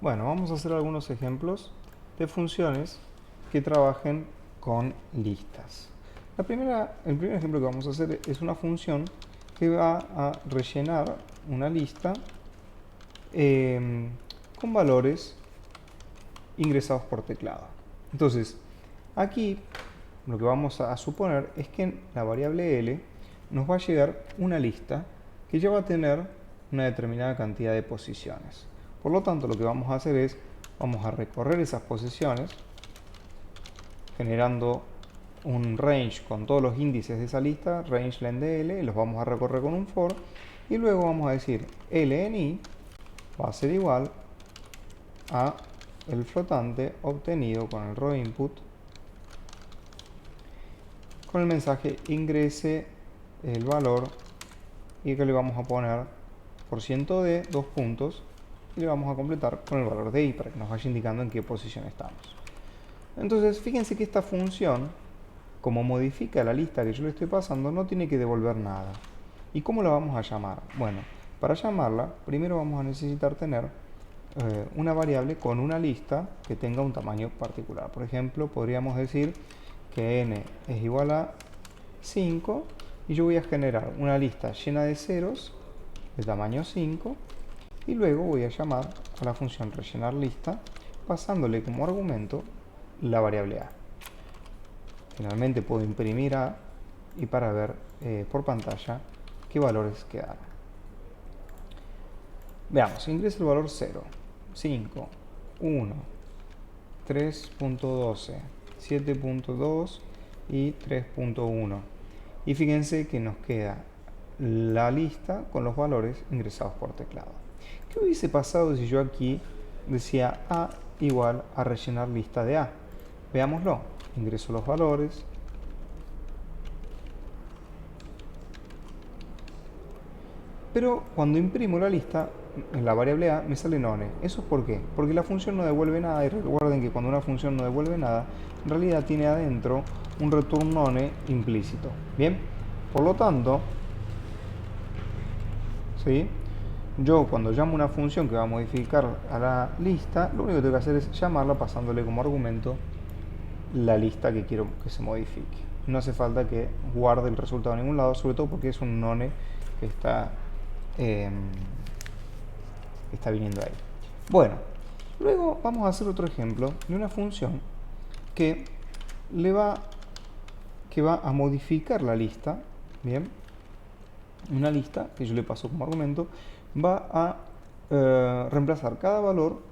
Bueno, vamos a hacer algunos ejemplos de funciones que trabajen con listas. El primer ejemplo que vamos a hacer es una función que va a rellenar una lista con valores ingresados por teclado. Entonces, aquí lo que vamos a suponer es que en la variable L nos va a llegar una lista que ya va a tener una determinada cantidad de posiciones. Por lo tanto, lo que vamos a hacer es, vamos a recorrer esas posiciones, generando un range con todos los índices de esa lista, range len de L, los vamos a recorrer con un for, y luego vamos a decir L en I va a ser igual a el flotante obtenido con el raw input, con el mensaje ingrese el valor y que le vamos a poner %d, 2 puntos, y le vamos a completar con el valor de i para que nos vaya indicando en qué posición estamos. Entonces, fíjense que esta función, como modifica la lista que yo le estoy pasando, no tiene que devolver nada. ¿Y cómo la vamos a llamar? Bueno, para llamarla, primero vamos a necesitar tener una variable con una lista que tenga un tamaño particular. Por ejemplo, podríamos decir que n es igual a 5 y yo voy a generar una lista llena de ceros de tamaño 5 y luego voy a llamar a la función rellenar lista pasándole como argumento la variable a. Finalmente puedo imprimir a y para ver por pantalla qué valores quedaron. Veamos, ingresa el valor 0, 5, 1, 3.12, 7.2 y 3.1. Y fíjense que nos queda la lista con los valores ingresados por teclado. ¿Qué hubiese pasado si yo aquí decía A igual a rellenar lista de A? Veámoslo. Ingreso los valores. Pero cuando imprimo la lista, en la variable A me sale none. ¿Eso es por qué? Porque la función no devuelve nada, y recuerden que cuando una función no devuelve nada, en realidad tiene adentro un return none implícito. ¿Bien? Por lo tanto, ¿sí? Yo cuando llamo una función que va a modificar a la lista, lo único que tengo que hacer es llamarla pasándole como argumento la lista que quiero que se modifique. No hace falta que guarde el resultado en ningún lado, sobre todo porque es un none que está viniendo ahí. Bueno, luego vamos a hacer otro ejemplo de una función que va a modificar la lista, ¿bien? Una lista que yo le paso como argumento va a reemplazar cada valor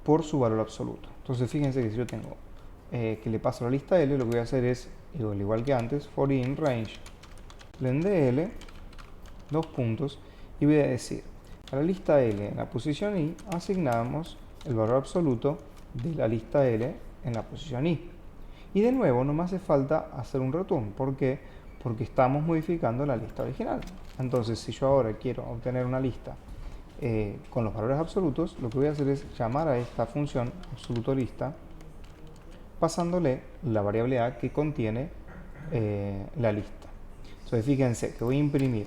por su valor absoluto. Entonces fíjense que si yo tengo que le paso la lista L, lo que voy a hacer es, igual que antes, for in range len de L, 2 puntos, y voy a decir a la lista L en la posición I asignamos el valor absoluto de la lista L en la posición I. Y de nuevo no me hace falta hacer un return. ¿Por qué? Porque estamos modificando la lista original. Entonces, si yo ahora quiero obtener una lista con los valores absolutos, lo que voy a hacer es llamar a esta función absoluto lista pasándole la variable a que contiene la lista. Entonces, fíjense que voy a imprimir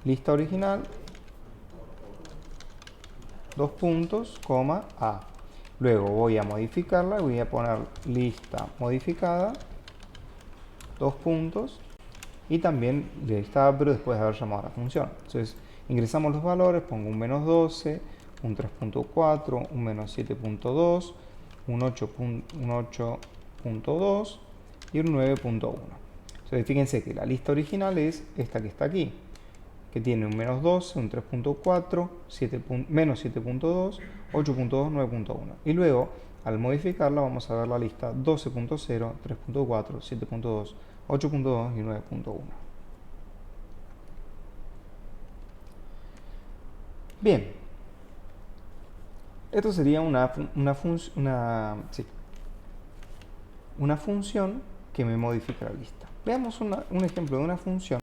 lista original, 2 puntos, coma, a. Luego voy a modificarla, voy a poner lista modificada, 2 puntos, y también lista A, pero después de haber llamado a la función. Entonces, ingresamos los valores, pongo un menos 12, un 3.4, un menos 7.2, un 8.2 y un 9.1. Entonces, fíjense que la lista original es esta que está aquí, que tiene un menos 12, un 3.4, menos 7.2, 8.2, 9.1. Y luego, al modificarla, vamos a ver la lista 12.0, 3.4, 7.2, 8.2 y 9.1. Bien, esto sería una función que me modifica la lista. Veamos un ejemplo de una función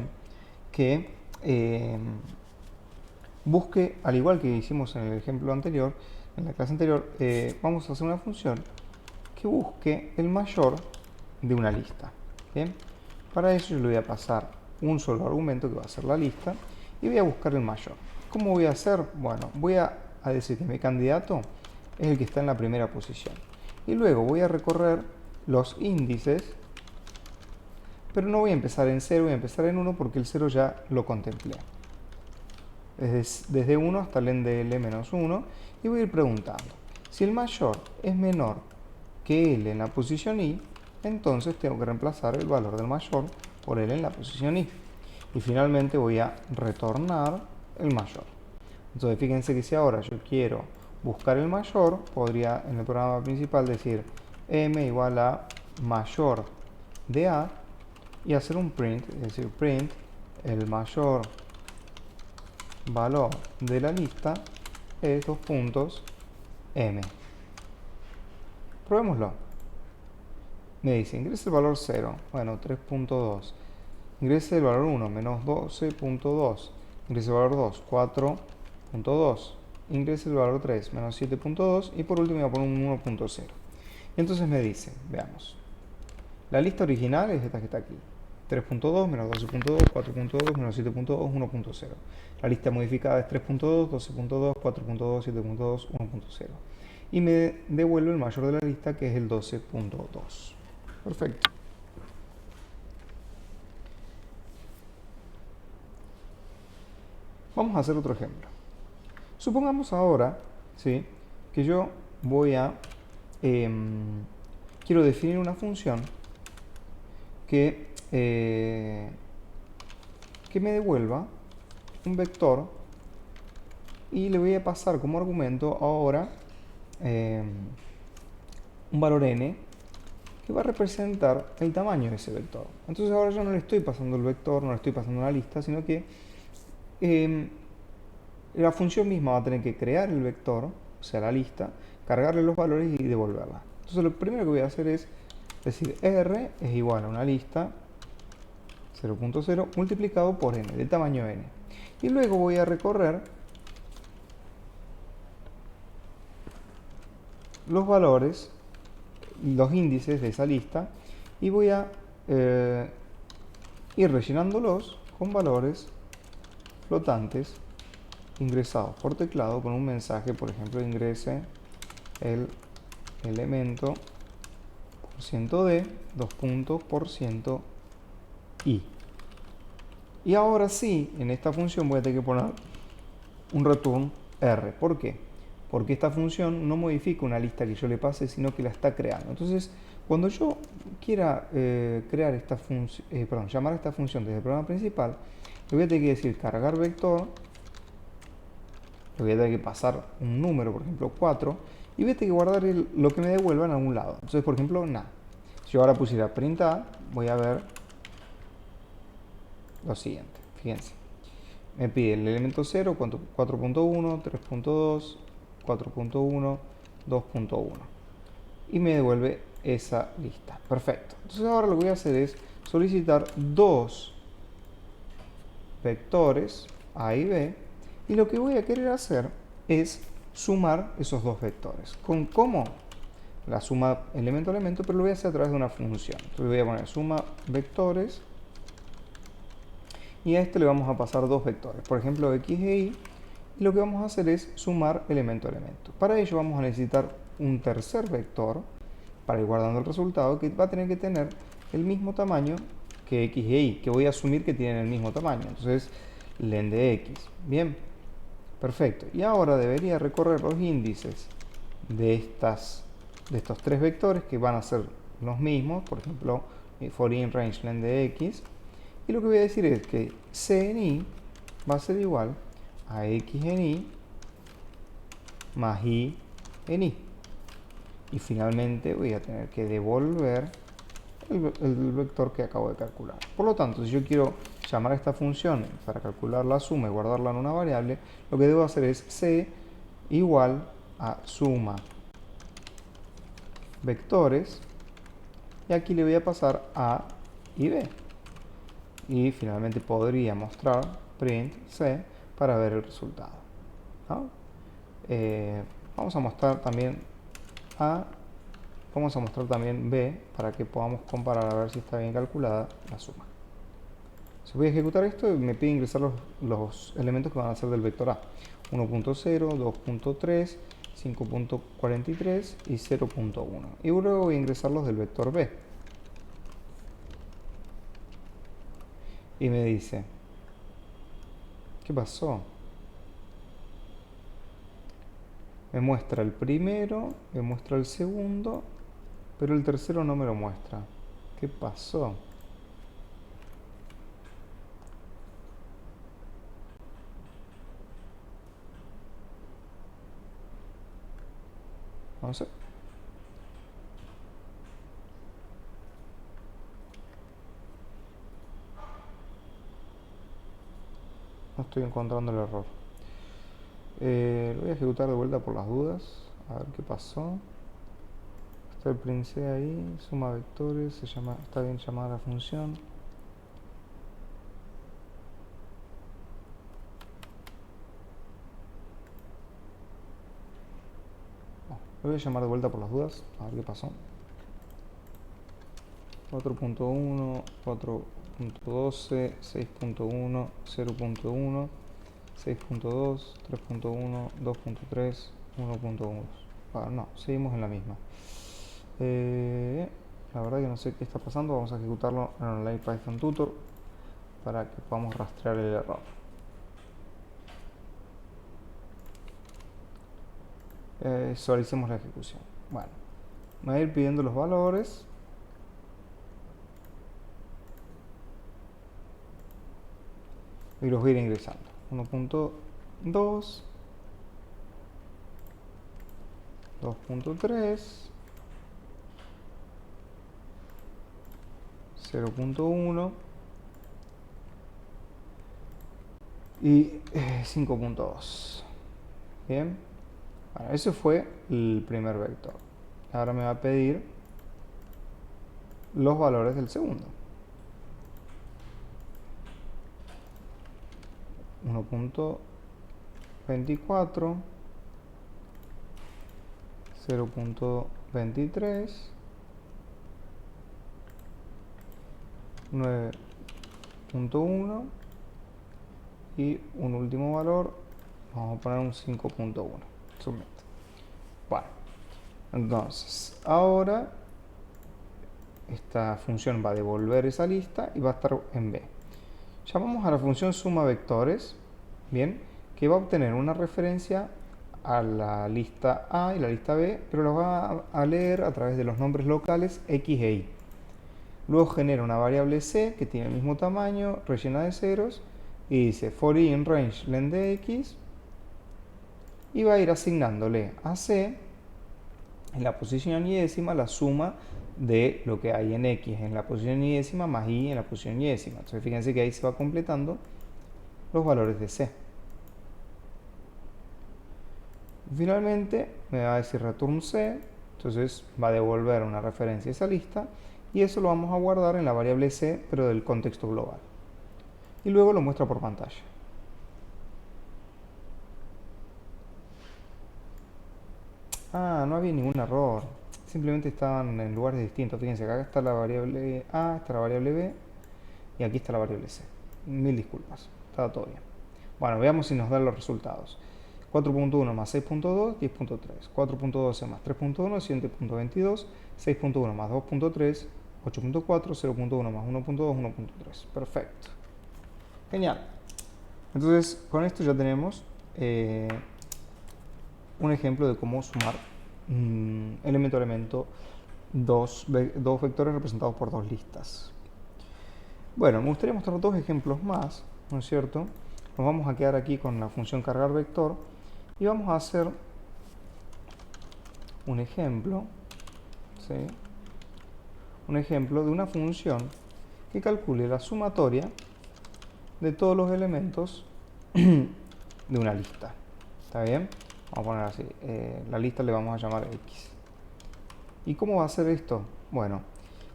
que busque, al igual que hicimos en el ejemplo anterior, en la clase anterior, vamos a hacer una función que busque el mayor de una lista. ¿Bien? Para eso yo le voy a pasar un solo argumento que va a ser la lista y voy a buscar el mayor. ¿Cómo voy a hacer? Bueno, voy a a decir que mi candidato es el que está en la primera posición. Y luego voy a recorrer los índices, pero no voy a empezar en 0, voy a empezar en 1 porque el 0 ya lo contemplé. Desde 1 hasta el n de L menos 1, y voy a ir preguntando. Si el mayor es menor que L en la posición I, entonces tengo que reemplazar el valor del mayor por L en la posición I. Y finalmente voy a retornar el mayor. Entonces fíjense que si ahora yo quiero buscar el mayor, podría en el programa principal decir m igual a mayor de A y hacer un print, es decir, print el mayor valor de la lista es 2 puntos m. Probémoslo. Me dice, ingrese el valor 0, bueno, 3.2. Ingrese el valor 1, menos 12.2. Ingrese el valor 2, 4.2. Ingrese el valor 3, menos 7.2. Y por último voy a poner un 1.0. Y entonces me dice, veamos. La lista original es esta que está aquí. 3.2, menos 12.2, 4.2, menos 7.2, 1.0. La lista modificada es 3.2, 12.2, 4.2, 7.2, 1.0. Y me devuelve el mayor de la lista, que es el 12.2. Perfecto. Vamos a hacer otro ejemplo. Supongamos ahora, ¿sí?, que yo voy a... quiero definir una función que me devuelva un vector y le voy a pasar como argumento ahora un valor n que va a representar el tamaño de ese vector. Entonces ahora yo no le estoy pasando el vector, no le estoy pasando una lista, sino que la función misma va a tener que crear el vector, o sea la lista, cargarle los valores y devolverla. Entonces lo primero que voy a hacer es decir R es igual a una lista 0.0 multiplicado por n, del tamaño n. Y luego voy a recorrer los valores, los índices de esa lista, y voy a ir rellenándolos con valores flotantes ingresados por teclado con un mensaje, por ejemplo, ingrese el elemento %d, 2 puntos, %i. Y ahora sí, en esta función voy a tener que poner un return r. ¿Por qué? Porque esta función no modifica una lista que yo le pase, sino que la está creando. Entonces, cuando yo quiera crear esta función, llamar a esta función desde el programa principal, le voy a tener que decir cargar vector, le voy a tener que pasar un número, por ejemplo 4, y voy a tener que guardar lo que me devuelva en algún lado. Entonces, por ejemplo, nada. Si yo ahora pusiera print a, voy a ver lo siguiente. Fíjense. Me pide el elemento 0, 4.1, 3.2, 4.1, 2.1. Y me devuelve esa lista. Perfecto. Entonces ahora lo que voy a hacer es solicitar dos vectores A y B. Y lo que voy a querer hacer es sumar esos dos vectores. ¿Cómo? La suma elemento a elemento, pero lo voy a hacer a través de una función. Entonces voy a poner suma vectores. Y a este le vamos a pasar dos vectores, por ejemplo x e y, y lo que vamos a hacer es sumar elemento a elemento. Para ello vamos a necesitar un tercer vector para ir guardando el resultado, que va a tener que tener el mismo tamaño que x e y, que voy a asumir que tienen el mismo tamaño. Entonces, len de x. Bien, perfecto. Y ahora debería recorrer los índices de estos tres vectores, que van a ser los mismos, por ejemplo, for in range len de x. Y lo que voy a decir es que c en i va a ser igual a x en i más y en i. Y finalmente voy a tener que devolver el vector que acabo de calcular. Por lo tanto, si yo quiero llamar a esta función para calcular la suma y guardarla en una variable, lo que debo hacer es c igual a suma vectores, y aquí le voy a pasar a y b. Y finalmente podría mostrar print c para ver el resultado, ¿no? Vamos a mostrar también a, vamos a mostrar también b para que podamos comparar a ver si está bien calculada la suma. Si voy a ejecutar esto, me pide ingresar los elementos que van a ser del vector a. 1.0, 2.3, 5.43 y 0.1. Y luego voy a ingresar los del vector B. Y me dice, ¿qué pasó? Me muestra el primero, me muestra el segundo, pero el tercero no me lo muestra. ¿Qué pasó? No sé. No estoy encontrando el error. Lo voy a ejecutar de vuelta por las dudas. A ver qué pasó. Está el print ahí. Suma vectores. Está bien llamada la función. Lo voy a llamar de vuelta por las dudas. A ver qué pasó. 4.1, 4.12, 6.1, 0.1, 6.2, 3.1, 2.3, 1.1. Ah, no, seguimos en la misma. La verdad que no sé qué está pasando. Vamos a ejecutarlo en Online Python Tutor para que podamos rastrear el error. Visualicemos la ejecución. Bueno, me va a ir pidiendo los valores. Y los voy a ir ingresando. 1.2, 2.3, 0.1 y 5.2. Bien. Bueno, ese fue el primer vector. Ahora me va a pedir los valores del segundo. 1.24, 0.23, 9.1 y un último valor, vamos a poner un 5.1. Submit. Bueno, entonces ahora esta función va a devolver esa lista y va a estar en B. Llamamos a la función suma vectores, bien, que va a obtener una referencia a la lista A y la lista B, pero lo va a leer a través de los nombres locales X e Y. Luego genera una variable C que tiene el mismo tamaño, rellena de ceros, y dice for i in range len de X, y va a ir asignándole a C en la posición y décima la suma de lo que hay en X en la posición y décima más Y en la posición y décima. Entonces fíjense que ahí se va completando los valores de C. Finalmente me va a decir return C, entonces va a devolver una referencia a esa lista y eso lo vamos a guardar en la variable C, pero del contexto global. Y luego lo muestra por pantalla. Ah, no había ningún error. Simplemente estaban en lugares distintos. Fíjense, acá está la variable A, está la variable B y aquí está la variable C. Mil disculpas, estaba todo bien. Bueno, veamos si nos dan los resultados. 4.1 más 6.2, 10.3. 4.12 más 3.1, 7.22. 6.1 más 2.3, 8.4. 0.1 más 1.2, 1.3. Perfecto. Genial. Entonces, con esto ya tenemos un ejemplo de cómo sumar elemento a elemento dos vectores representados por dos listas. Bueno, me gustaría mostrar dos ejemplos más, ¿no es cierto? Nos vamos a quedar aquí con la función cargar vector y vamos a hacer un ejemplo, ¿sí? Un ejemplo de una función que calcule la sumatoria de todos los elementos de una lista. ¿Está bien? Vamos a poner así, la lista le vamos a llamar X. ¿Y cómo va a ser esto? Bueno,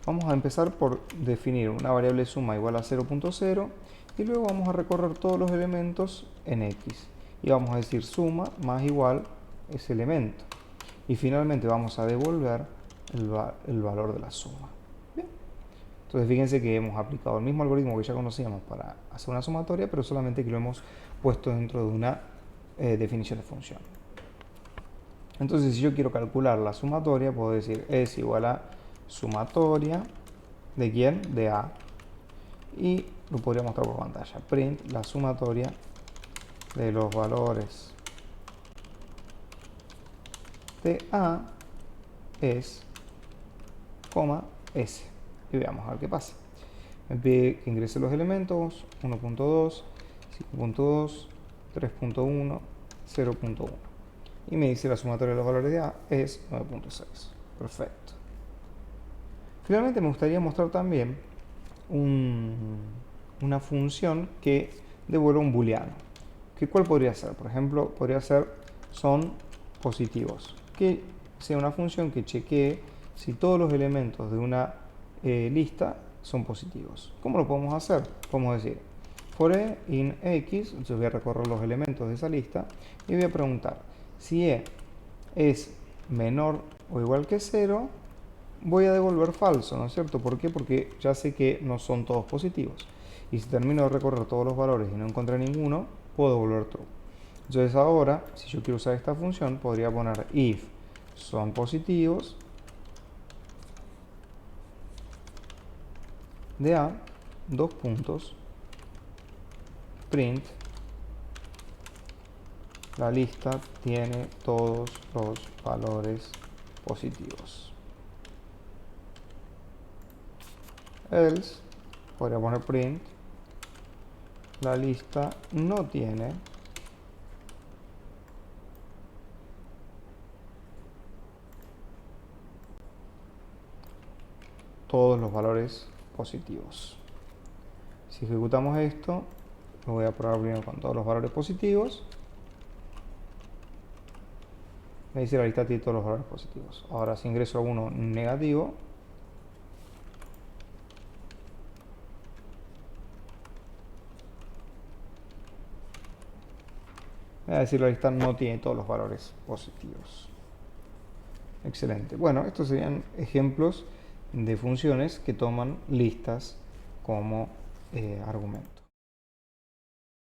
vamos a empezar por definir una variable suma igual a 0.0 y luego vamos a recorrer todos los elementos en X. Y vamos a decir suma más igual ese elemento. Y finalmente vamos a devolver el valor de la suma. Bien. Entonces fíjense que hemos aplicado el mismo algoritmo que ya conocíamos para hacer una sumatoria, pero solamente que lo hemos puesto dentro de una definición de función. Entonces, si yo quiero calcular la sumatoria, puedo decir es igual a sumatoria de quién, de A. Y lo podría mostrar por pantalla. Print la sumatoria de los valores de A es, S. Y veamos a ver qué pasa. Me pide que ingrese los elementos 1.2, 5.2, 3.1, 0.1. Y me dice la sumatoria de los valores de A es 9.6. Perfecto. Finalmente me gustaría mostrar también una función que devuelve un booleano. ¿Cuál podría ser? Por ejemplo, podría ser son positivos. Que sea una función que chequee si todos los elementos de una lista son positivos. ¿Cómo lo podemos hacer? Podemos decir for e in x, entonces voy a recorrer los elementos de esa lista y voy a preguntar si e es menor o igual que 0, voy a devolver falso, ¿no es cierto? ¿Por qué? Porque ya sé que no son todos positivos. Y si termino de recorrer todos los valores y no encontré ninguno, puedo devolver true. Entonces ahora, si yo quiero usar esta función, podría poner if son positivos de A, dos puntos, print, la lista tiene todos los valores positivos. Else, podría poner print, la lista no tiene todos los valores positivos. Si ejecutamos esto, lo voy a probar primero con todos los valores positivos. Me dice la lista tiene todos los valores positivos. Ahora si ingreso alguno negativo, me va a decir la lista no tiene todos los valores positivos. Excelente. Bueno, estos serían ejemplos de funciones que toman listas como argumento.